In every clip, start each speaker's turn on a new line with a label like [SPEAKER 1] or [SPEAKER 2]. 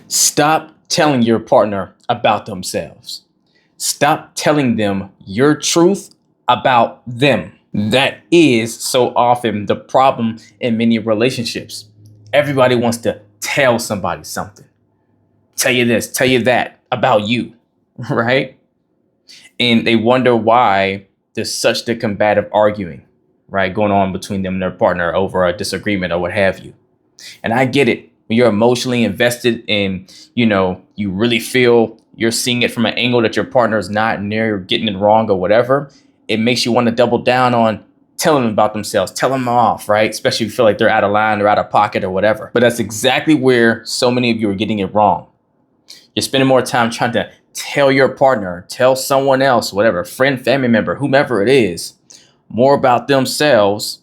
[SPEAKER 1] Stop telling your partner about themselves. Stop telling them your truth about them. That is so often the problem in many relationships. Everybody wants to tell somebody something. Tell you this, tell you that about you, right? And they wonder why there's such the combative arguing, right, going on between them and their partner over a disagreement or what have you. And I get it. When you're emotionally invested in, you really feel you're seeing it from an angle that your partner is not and they're getting it wrong or whatever, it makes you want to double down on telling them about themselves, tell them off, right? Especially if you feel like they're out of line or out of pocket or whatever. But that's exactly where so many of you are getting it wrong. You're spending more time trying to tell your partner, tell someone else, whatever, friend, family member, whomever it is, more about themselves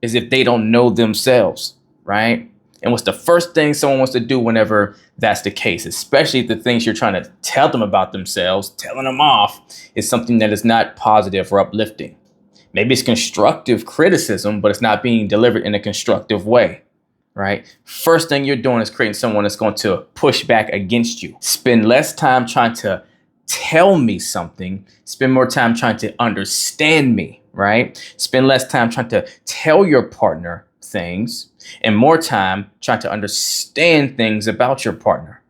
[SPEAKER 1] as if they don't know themselves, right? And what's the first thing someone wants to do whenever that's the case, especially if the things you're trying to tell them about themselves, telling them off, is something that is not positive or uplifting. Maybe it's constructive criticism, but it's not being delivered in a constructive way, right? First thing you're doing is creating someone that's going to push back against you. Spend less time trying to tell me something. Spend more time trying to understand me, right? Spend less time trying to tell your partner things and more time trying to understand things about your partner.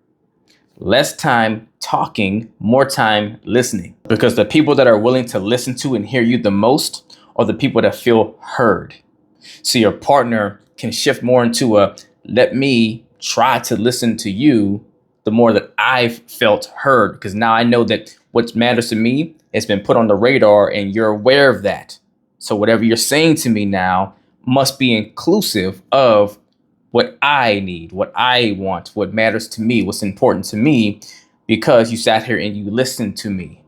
[SPEAKER 1] Less time talking, more time listening. Because the people that are willing to listen to and hear you the most are the people that feel heard. So your partner can shift more into a let me try to listen to you the more that I've felt heard, because now I know that what matters to me has been put on the radar and you're aware of that. So whatever you're saying to me now must be inclusive of what I need, what I want, what matters to me, what's important to me, because you sat here and you listened to me.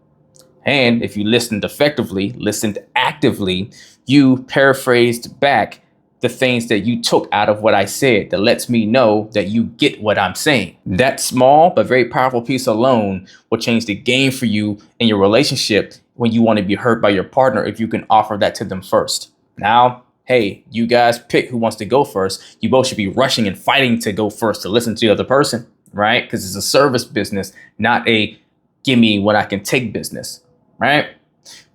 [SPEAKER 1] And if you listened effectively, listened actively, you paraphrased back the things that you took out of what I said that lets me know that you get what I'm saying. That small but very powerful piece alone will change the game for you in your relationship when you want to be heard by your partner if you can offer that to them first. Now, hey, you guys pick who wants to go first. You both should be rushing and fighting to go first to listen to the other person, right? Because it's a service business, not a give me what I can take business, right?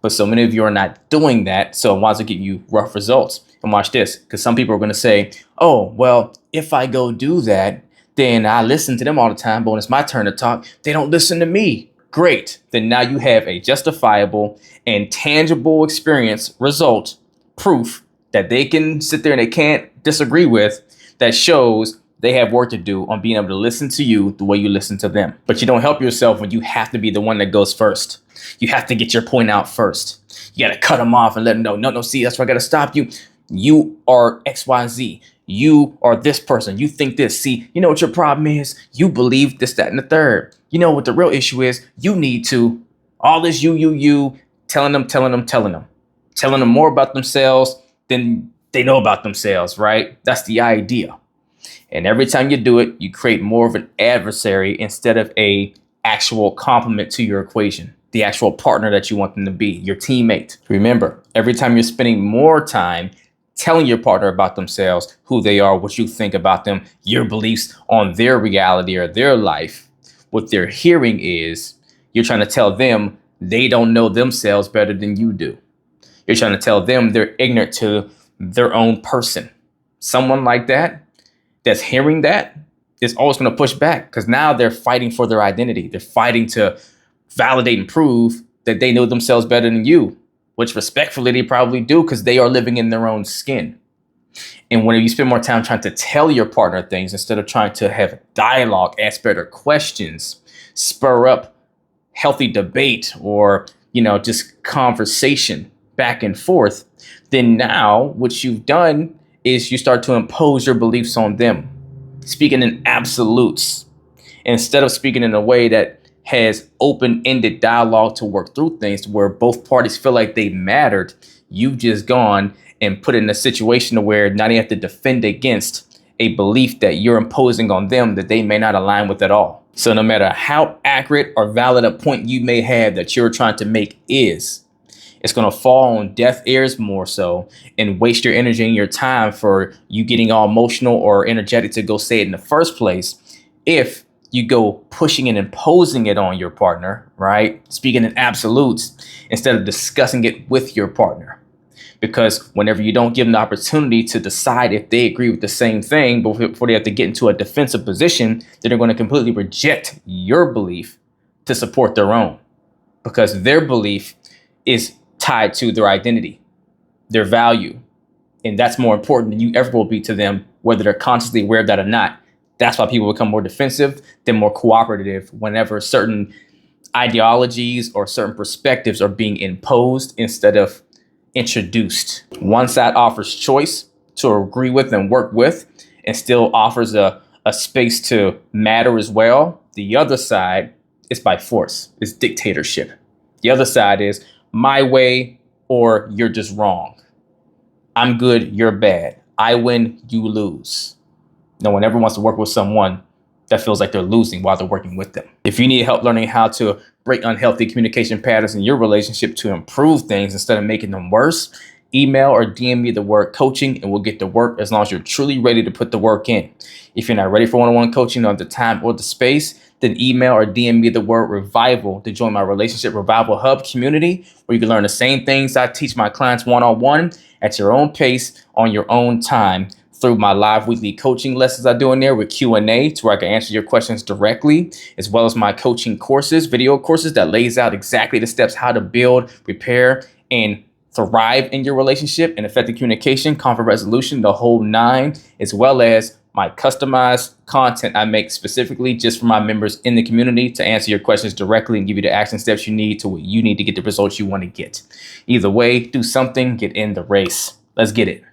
[SPEAKER 1] But so many of you are not doing that. So it winds up getting you rough results. And watch this, because some people are going to say, oh, well, if I go do that, then I listen to them all the time. But when it's my turn to talk, they don't listen to me. Great. Then now you have a justifiable and tangible experience, result, proof that they can sit there and they can't disagree with, that shows they have work to do on being able to listen to you the way you listen to them. But you don't help yourself when you have to be the one that goes first. You have to get your point out first. You got to cut them off and let them know, no, see, that's why I got to stop you. You are XYZ. You are this person. You think this. See, you know what your problem is? You believe this, that, and the third. You know what the real issue is? You need to. All this you, telling them more about themselves than they know about themselves, right? That's the idea. And every time you do it, you create more of an adversary instead of a actual complement to your equation, the actual partner that you want them to be, your teammate. Remember, every time you're spending more time telling your partner about themselves, who they are, what you think about them, your beliefs on their reality or their life, what they're hearing is you're trying to tell them they don't know themselves better than you do. You're trying to tell them they're ignorant to their own person. Someone like that, that's hearing that, is always going to push back, because now they're fighting for their identity. They're fighting to validate and prove that they know themselves better than you, which respectfully they probably do, because they are living in their own skin. And when you spend more time trying to tell your partner things instead of trying to have dialogue, ask better questions, spur up healthy debate or, just conversation back and forth, then now what you've done is you start to impose your beliefs on them, speaking in absolutes instead of speaking in a way that has open-ended dialogue to work through things where both parties feel like they mattered. You've just gone and put in a situation where now they have to defend against a belief that you're imposing on them that they may not align with at all. So no matter how accurate or valid a point you may have that you're trying to make is, it's going to fall on deaf ears more so and waste your energy and your time for you getting all emotional or energetic to go say it in the first place if you go pushing and imposing it on your partner, right? Speaking in absolutes instead of discussing it with your partner. Because whenever you don't give them the opportunity to decide if they agree with the same thing before they have to get into a defensive position, then they're going to completely reject your belief to support their own, because their belief is tied to their identity, their value. And that's more important than you ever will be to them, whether they're consciously aware of that or not. That's why people become more defensive than more cooperative whenever certain ideologies or certain perspectives are being imposed instead of introduced. One side offers choice to agree with and work with and still offers a space to matter as well. The other side is by force, it's dictatorship. The other side is my way or you're just wrong. I'm good, you're bad. I win, you lose. No one ever wants to work with someone that feels like they're losing while they're working with them. If you need help learning how to break unhealthy communication patterns in your relationship to improve things instead of making them worse, email or DM me the word coaching and we'll get to work, as long as you're truly ready to put the work in. If you're not ready for one-on-one coaching, or the time or the space, then email or DM me the word revival to join my Relationship Revival Hub community, where you can learn the same things I teach my clients one-on-one at your own pace, on your own time, through my live weekly coaching lessons I do in there with Q&A, to where I can answer your questions directly, as well as my coaching courses, video courses that lays out exactly the steps how to build, prepare, and thrive in your relationship and effective communication, conflict resolution, the whole nine, as well as my customized content I make specifically just for my members in the community to answer your questions directly and give you the action steps you need to what you need to get the results you want to get. Either way, do something, get in the race. Let's get it.